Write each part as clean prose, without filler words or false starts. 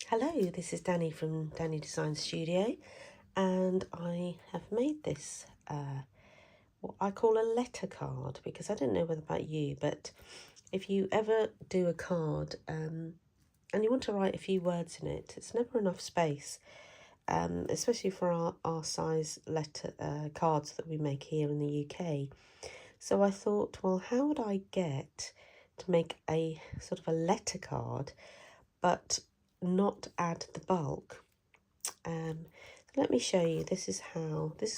Hello, this is Danny from Danny Design Studio, and I have made this what I call a letter card, because I don't know whether about you, but if you ever do a card and you want to write a few words in it, it's never enough space, especially for our size letter cards that we make here in the UK. So I thought, well, how would I get to make a sort of a letter card, but not add the bulk? Let me show you. This is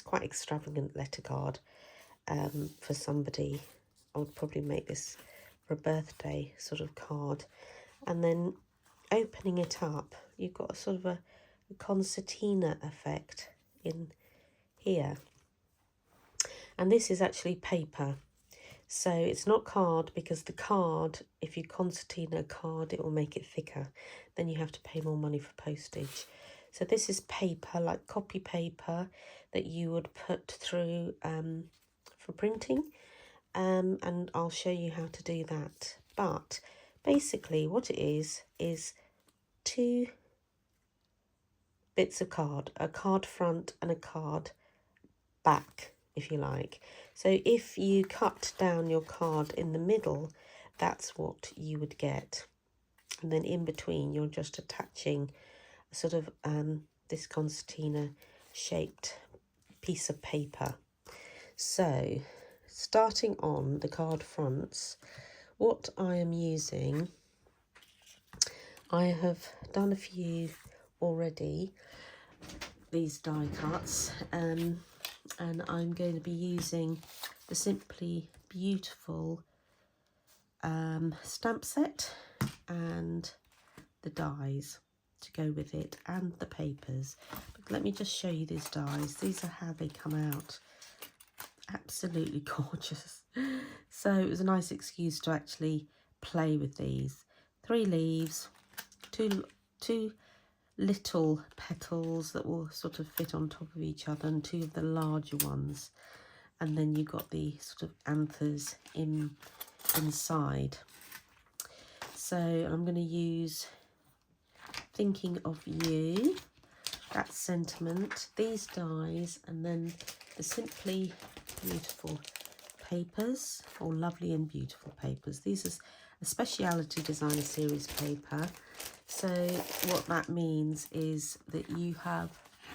quite extravagant letter card for somebody. I would probably make this for a birthday sort of card. And then opening it up, you've got a sort of a concertina effect in here. And this is actually paper. So it's not card, because the card, if you concertina a card, it will make it thicker. Then you have to pay more money for postage. So this is paper, like copy paper, that you would put through for printing. And I'll show you how to do that. But basically what it is two bits of card, a card front and a card back, if you like. So if you cut down your card in the middle, that's what you would get. And then in between, you're just attaching a sort of this concertina shaped piece of paper. So starting on the card fronts, what I am using, I have done a few already, these die cuts, and I'm going to be using the Simply Beautiful stamp set and the dies to go with it, and the papers. But let me just show you these dies. These are how they come out. Absolutely gorgeous. So it was a nice excuse to actually play with these. 3 leaves, two little petals that will sort of fit on top of each other, and 2 of the larger ones, and then you've got the sort of anthers inside. So I'm going to use Thinking of You, that sentiment, these dies, and then the Simply Beautiful papers, or Lovely and Beautiful papers. These are a Speciality Designer Series paper. So what that means is that you have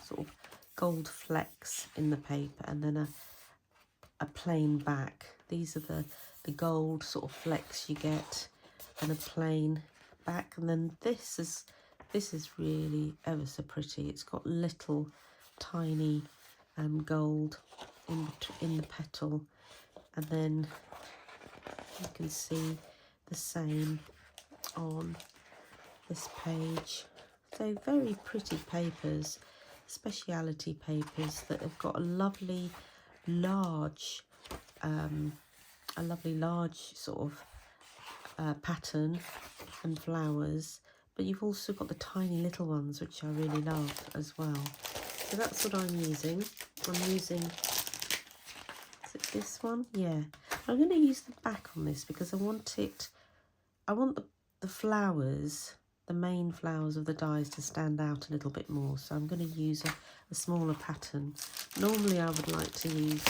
sort of gold flecks in the paper, and then a plain back. These are the gold sort of flecks you get, and a plain back. And then this is really ever so pretty. It's got little tiny gold in the petal, and then you can see the same on this page. So very pretty papers, speciality papers that have got a lovely large sort of pattern and flowers, but you've also got the tiny little ones, which I really love as well. So that's what I'm using. I'm using, is it this one? Yeah. I'm going to use the back on this because I want the flowers, the main flowers of the dies, to stand out a little bit more. So I'm going to use a smaller pattern. Normally I would like to use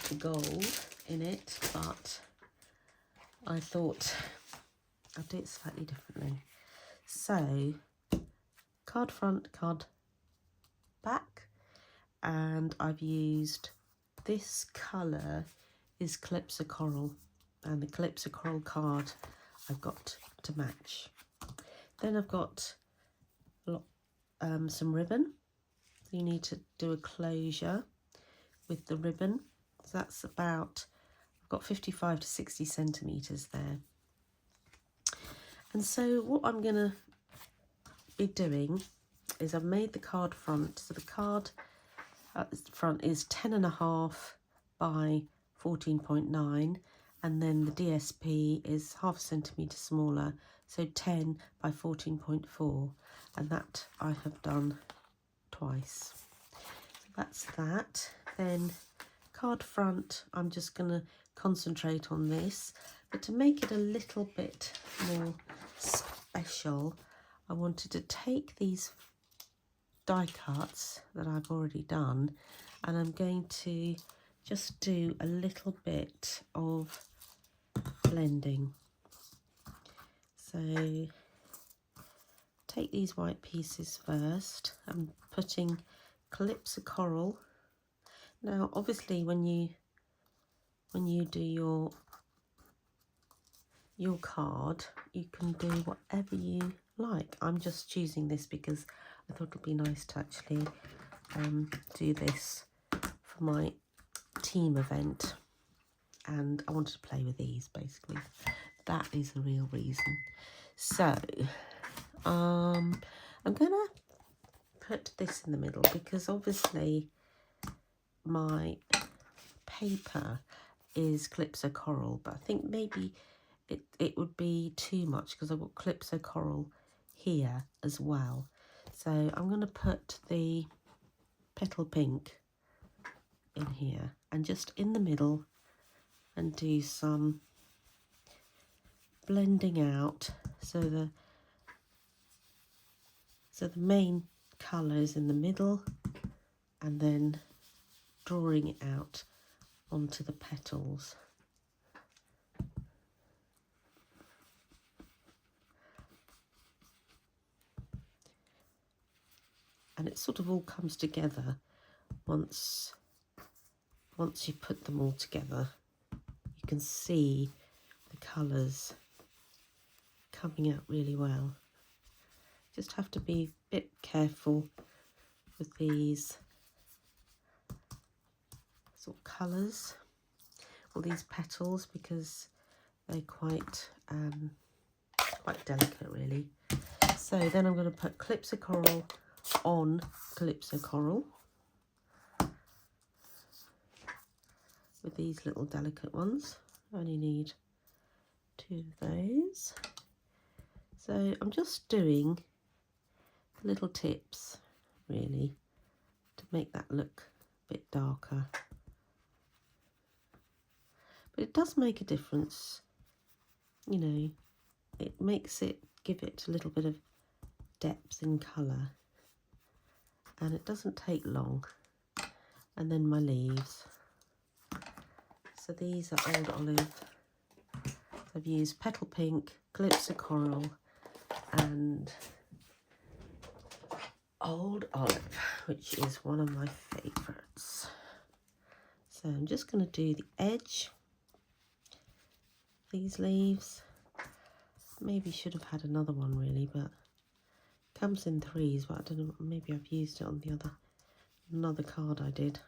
the gold in it, but I thought I'd do it slightly differently. So card front, card back, and I've used this colour is Calypso Coral, and the Calypso Coral card I've got to match. Then I've got some ribbon. So you need to do a closure with the ribbon. So that's about, I've got 55 to 60 centimetres there. And so what I'm going to be doing is I've made the card front. So the card front is 10.5 by 14.9, and then the DSP is ½ centimetre smaller, so 10 by 14.4, and that I have done twice. So that's that. Then card front, I'm just going to concentrate on this, but to make it a little bit more special, I wanted to take these die cuts that I've already done, and I'm going to just do a little bit of blending. So take these white pieces first. I'm putting Calypso Coral. Now obviously when you do your card, you can do whatever you like. I'm just choosing this because I thought it would be nice to actually do this for my team event, and I wanted to play with these basically. That is the real reason. So I'm gonna put this in the middle because obviously my paper is Calypso Coral, but I think maybe it would be too much because I've got Calypso Coral here as well. So I'm going to put the Petal Pink in here and just in the middle and do some blending out so the main colour is in the middle, and then drawing it out onto the petals. And it sort of all comes together once you put them all together. You can see the colours coming out really well. Just have to be a bit careful with these sort of colours, or these petals, because they're quite delicate really. So then I'm going to put Calypso Coral on Calypso Coral with these little delicate ones. I only need 2 of those. So I'm just doing little tips really to make that look a bit darker. But it does make a difference, you know, it makes it, give it a little bit of depth in colour, and it doesn't take long. And then my leaves. So these are Old Olive. So I've used Petal Pink, Calypso Coral and Old Olive, which is one of my favourites. So I'm just going to do the edge of these leaves. Maybe should have had another one really, but it comes in 3s, but I don't know, maybe I've used it on the another card I did.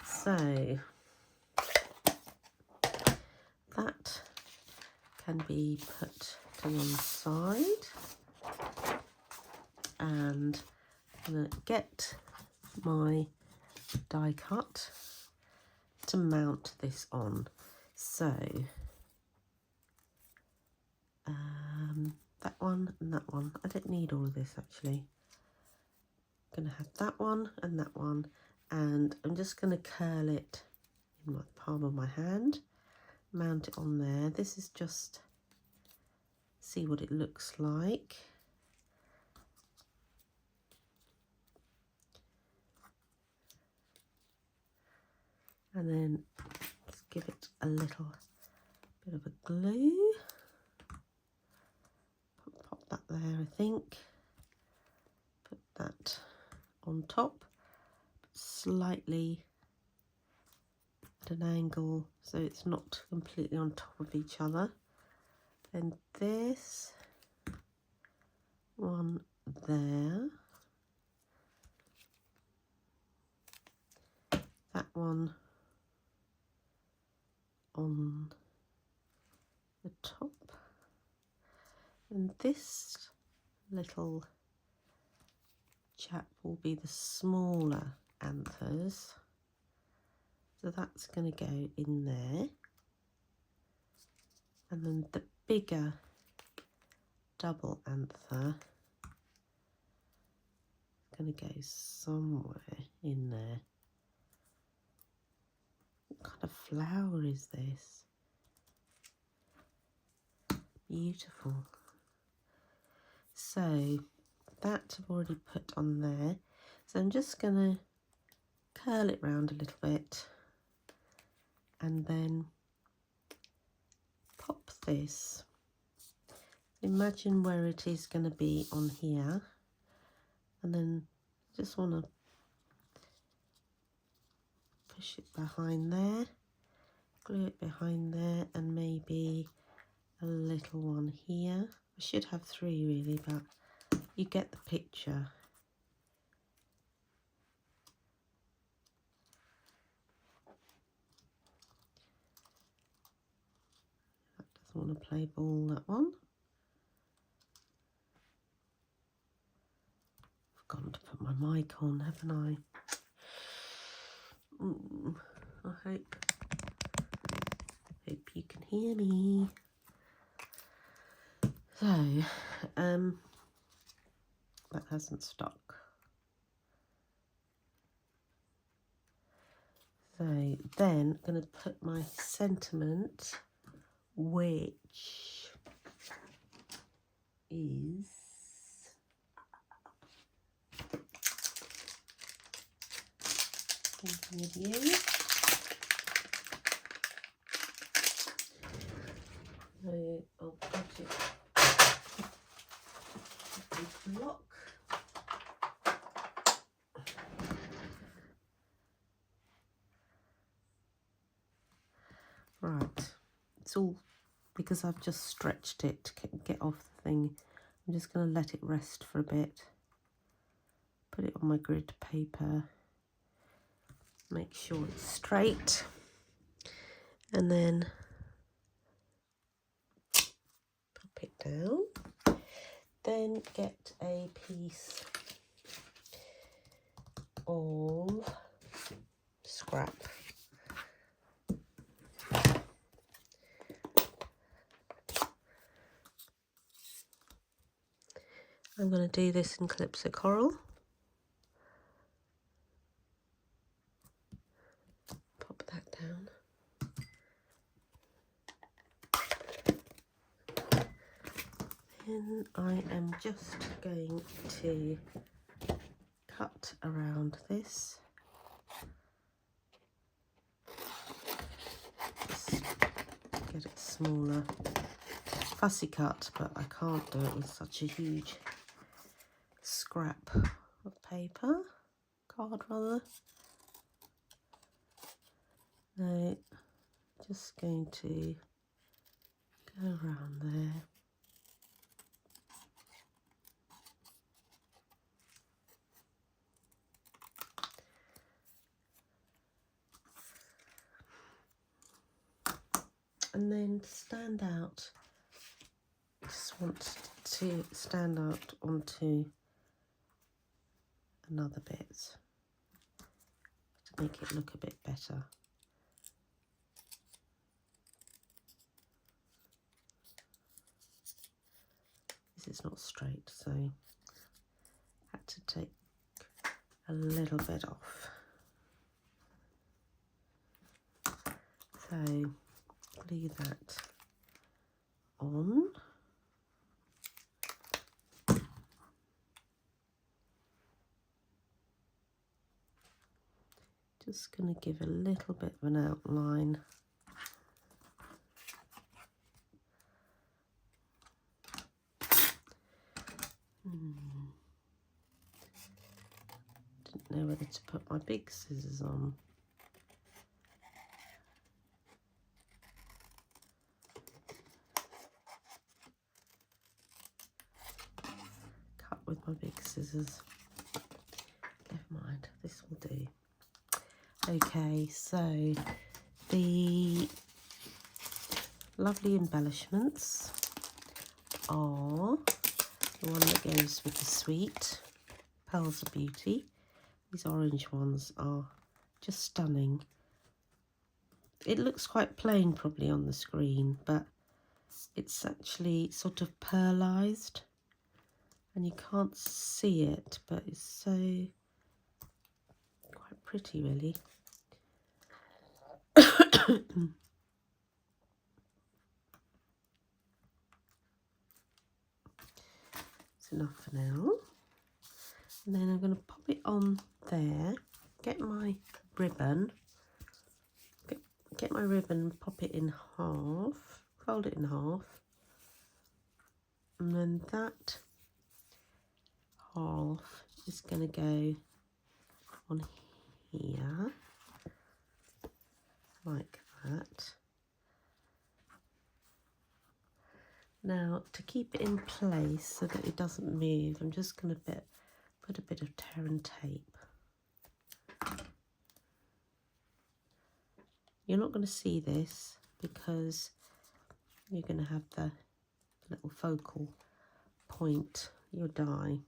So that can be put to one side, and I'm going to get my die cut to mount this on. So that one and that one. I don't need all of this actually. I'm going to have that one, and I'm just going to curl it in my palm of my hand, mount it on there. This is just see what it looks like. And then let's give it a little bit of a glue. Pop that there, I think. Put that on top, slightly at an angle so it's not completely on top of each other. And this one there. That one on the top, and this little chap will be the smaller anthers, so that's going to go in there, and then the bigger double anther is going to go somewhere in there. What kind of flower is this? Beautiful. So that I've already put on there. So I'm just going to curl it round a little bit and then pop this. Imagine where it is going to be on here, and then just want to push it behind there, glue it behind there, and maybe a little one here. I should have 3 really, but you get the picture. That doesn't want to play ball, that one. Forgotten to put my mic on, haven't I? I hope you can hear me. So, that hasn't stuck. So then I'm going to put my sentiment, which is thinking of you. So I'll put it into lock. Right, it's all because I've just stretched it to get off the thing. I'm just going to let it rest for a bit. Put it on my grid paper. Make sure it's straight. And then pop it down. Then get a piece of scrap. I'm going to do this in Calypso Coral. Pop that down. Then I am just going to cut around this. Just get it smaller. Fussy cut, but I can't do it with such a huge scrap of paper, card rather. No, just going to go around there. And then stand out, just want to stand out onto another bit to make it look a bit better. This is not straight, so I had to take a little bit off. So glue that on. Just going to give a little bit of an outline. Didn't know whether to put my big scissors on. Cut with my big scissors. Never mind, this will do. Okay, so the lovely embellishments are the one that goes with the sweet Pearls of Beauty. These orange ones are just stunning. It looks quite plain probably on the screen, but it's actually sort of pearlized and you can't see it, but it's so quite pretty really. It's enough for now. And then I'm going to pop it on there, get my ribbon, get my ribbon, pop it in half, fold it in half, and then that half is going to go on here, like that. Now, to keep it in place so that it doesn't move, I'm just going to put a bit of tear and tape. You're not going to see this because you're going to have the little focal point, your die,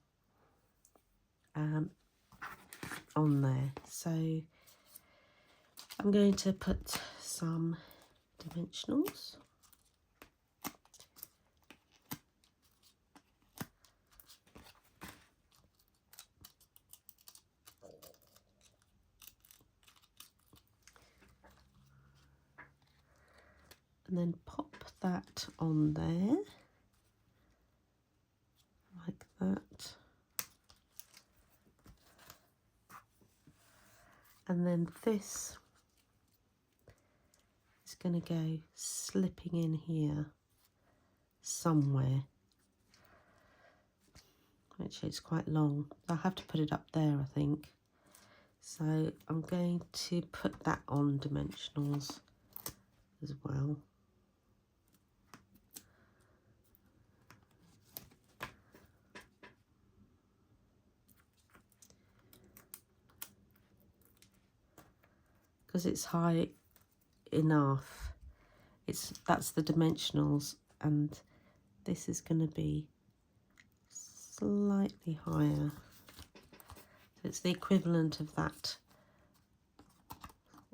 on there. So I'm going to put some dimensionals. And then pop that on there, like that. And then this is going to go slipping in here somewhere. Actually, it's quite long. I'll have to put it up there, I think. So I'm going to put that on dimensionals as well. Because it's high enough, that's the dimensionals, and this is going to be slightly higher. So it's the equivalent of that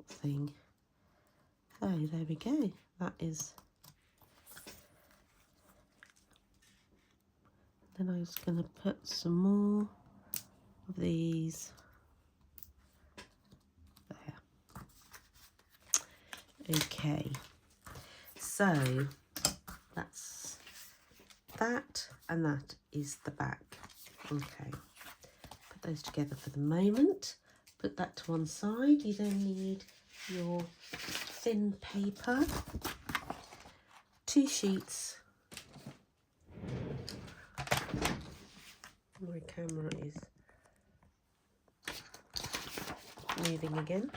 thing. So there we go. That is. Then I was going to put some more of these. Okay, so that's that, and that is the back. Okay, put those together for the moment. Put that to one side. You then need your thin paper, 2 sheets. My camera is moving again.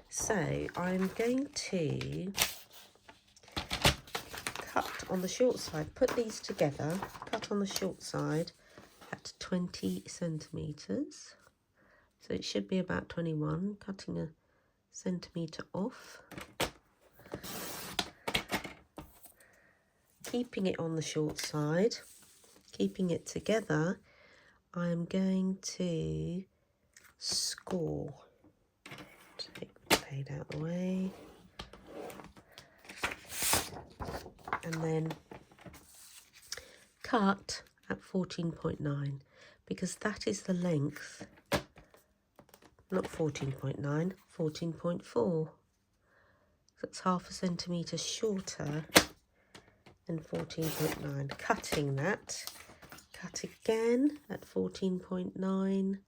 So I'm going to cut on the short side, put these together, cut on the short side at 20 centimetres. So it should be about 21, cutting a centimetre off. Keeping it on the short side, keeping it together, I'm going to score. Take the blade out of the way. And then cut at 14.9 because that is the length, not 14.9, 14.4. That's half a centimetre shorter than 14.9. Cutting that, cut again at 14.9.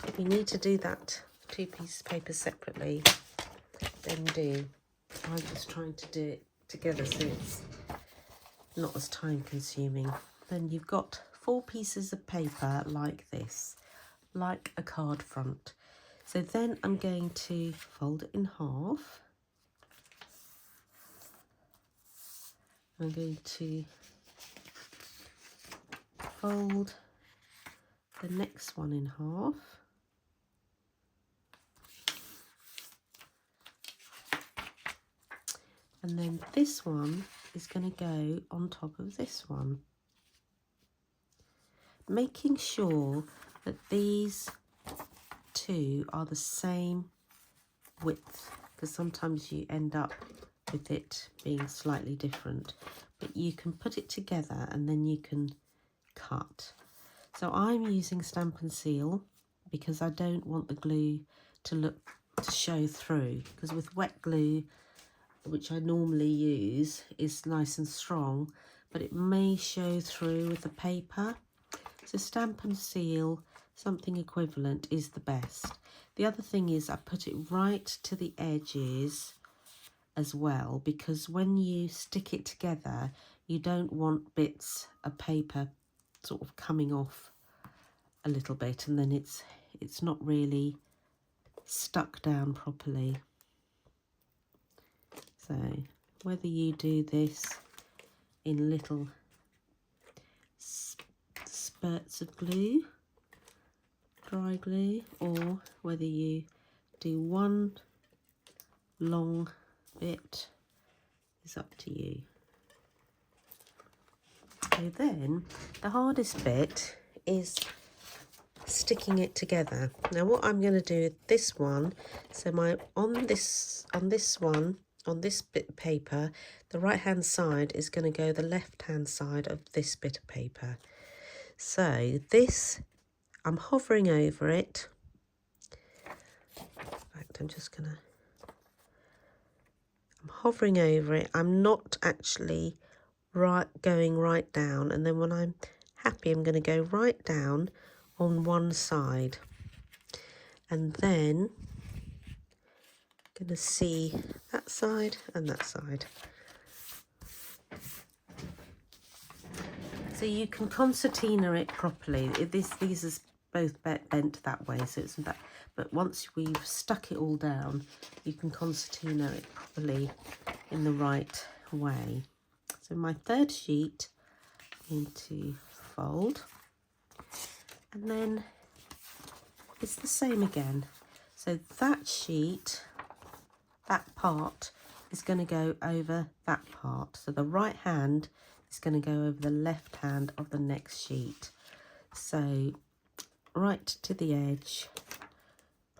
If you need to do that 2 pieces of paper separately, then do. I'm just trying to do it together so it's not as time consuming. Then you've got 4 pieces of paper like this, like a card front. So then I'm going to fold it in half. I'm going to fold the next one in half. And then this one is going to go on top of this one. Making sure that these 2 are the same width, because sometimes you end up with it being slightly different. But you can put it together and then you can cut. So I'm using Stamp and Seal because I don't want the glue to show through, because with wet glue which I normally use, is nice and strong, but it may show through with the paper. So Stamp and Seal, something equivalent, is the best. The other thing is I put it right to the edges as well, because when you stick it together, you don't want bits of paper sort of coming off a little bit, and then it's not really stuck down properly. So whether you do this in little spurts of glue, dry glue, or whether you do one long bit, is up to you. So then the hardest bit is sticking it together. Now what I'm going to do with this one, so on this bit of paper, the right hand side is going to go the left hand side of this bit of paper. So this, I'm hovering over it. In fact, I'm hovering over it. I'm not actually going right down, and then when I'm happy, I'm going to go right down on one side, and then I'm going to see that side and that side. So you can concertina it properly. These are both bent that way, so it's that. But once we've stuck it all down, you can concertina it properly in the right way. So my third sheet, I'm going to fold, and then it's the same again. So that sheet, that part, is going to go over that part. So the right hand is going to go over the left hand of the next sheet. So right to the edge,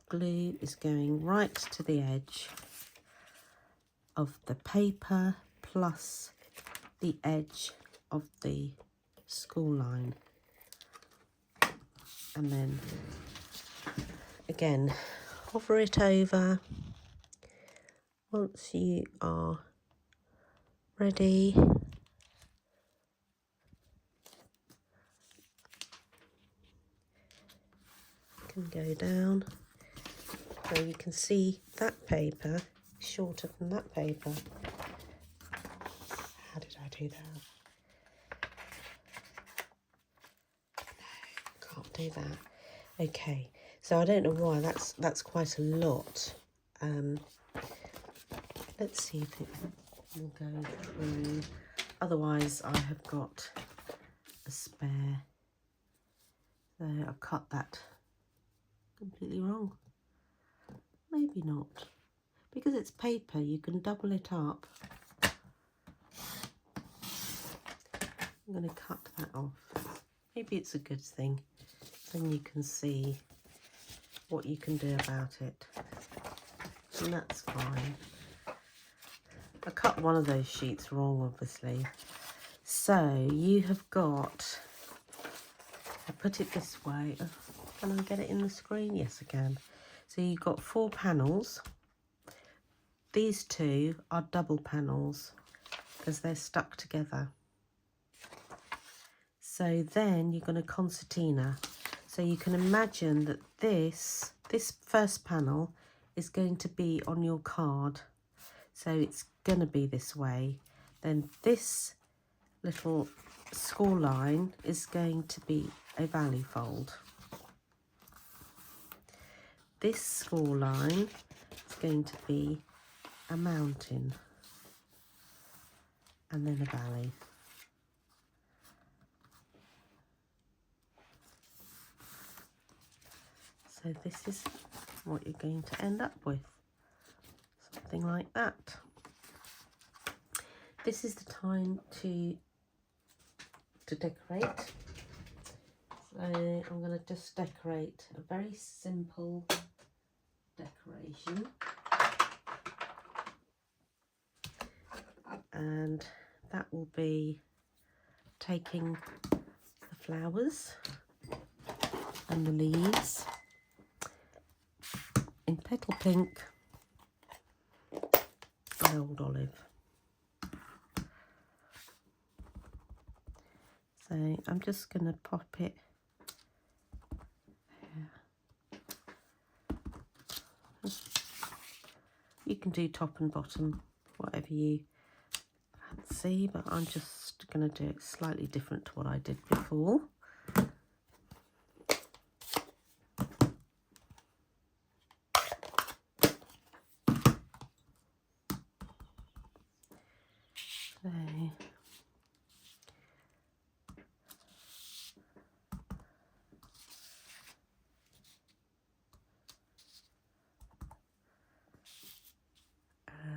glue is going right to the edge of the paper plus the edge of the school line. And then again, hover it over. Once you are ready, can go down. So you can see that paper is shorter than that paper. How did I do that? No, can't do that. Okay, so I don't know why, that's quite a lot. Let's see if it will go through. Otherwise I have got a spare. So I've cut that completely wrong. Maybe not. Because it's paper, you can double it up. I'm going to cut that off. Maybe it's a good thing. Then you can see what you can do about it. And that's fine. I cut one of those sheets wrong, obviously. So you have got, I put it this way. Can I get it in the screen? Yes, I can. So you've got 4 panels. These two are double panels because they're stuck together. So then you're going to concertina. So you can imagine that this first panel is going to be on your card. So it's going to be this way. Then this little score line is going to be a valley fold. This score line is going to be a mountain and then a valley. So this is what you're going to end up with, something like that. This is the time to decorate. So I'm going to just decorate a very simple decoration. And that will be taking the flowers and the leaves in petal pink held olive. So I'm just going to pop it here. You can do top and bottom, whatever you fancy, but I'm just going to do it slightly different to what I did before. So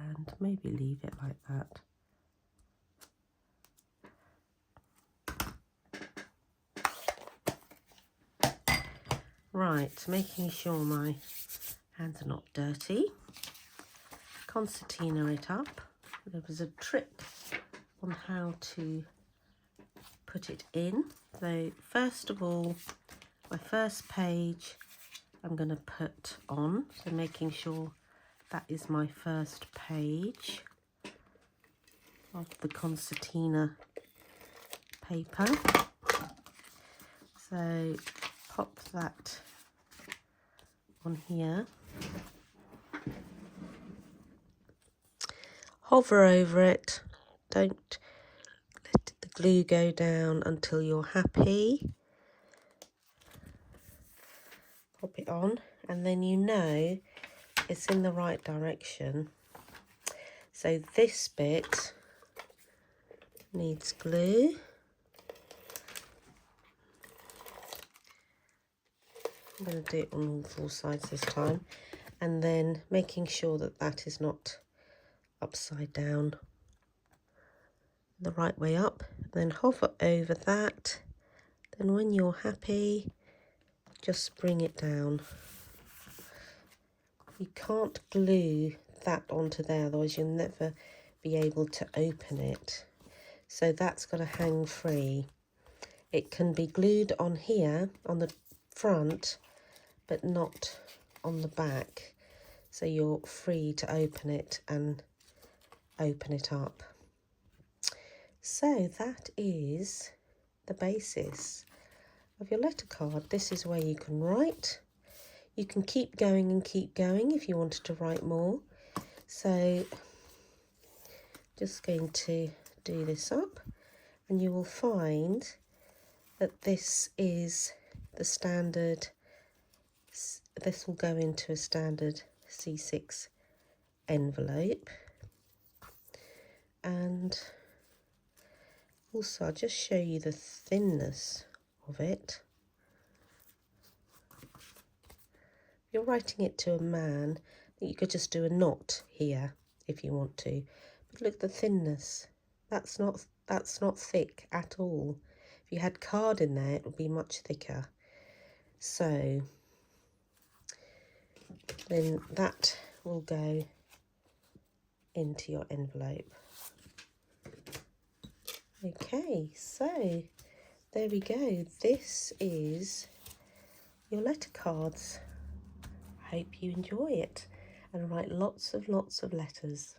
and maybe leave it like that. Right, making sure my hands are not dirty. Concertina it up. There was a trick on how to put it in. So first of all, my first page I'm going to put on. So making sure that is my first page of the concertina paper. So pop that on here. Hover over it. Don't let the glue go down until you're happy. Pop it on, and then you know it's in the right direction. So this bit needs glue. I'm going to do it on all four sides this time, and then making sure that that is not upside down, the right way up. Then hover over that. Then when you're happy, just bring it down. You can't glue that onto there, otherwise you'll never be able to open it. So that's got to hang free. It can be glued on here, on the front, but not on the back. So you're free to open it and open it up. So that is the basis of your letter card. This is where you can write. You can keep going and keep going if you wanted to write more. So just going to do this up, and you will find that this is the standard. This will go into a standard C6 envelope. And also I'll just show you the thinness of it. If you're writing it to a man, you could just do a knot here if you want to. But look at the thinness. That's not thick at all. If you had card in there, it would be much thicker. So then that will go into your envelope. Okay, so there we go. This is your letter cards. I hope you enjoy it and write lots of letters.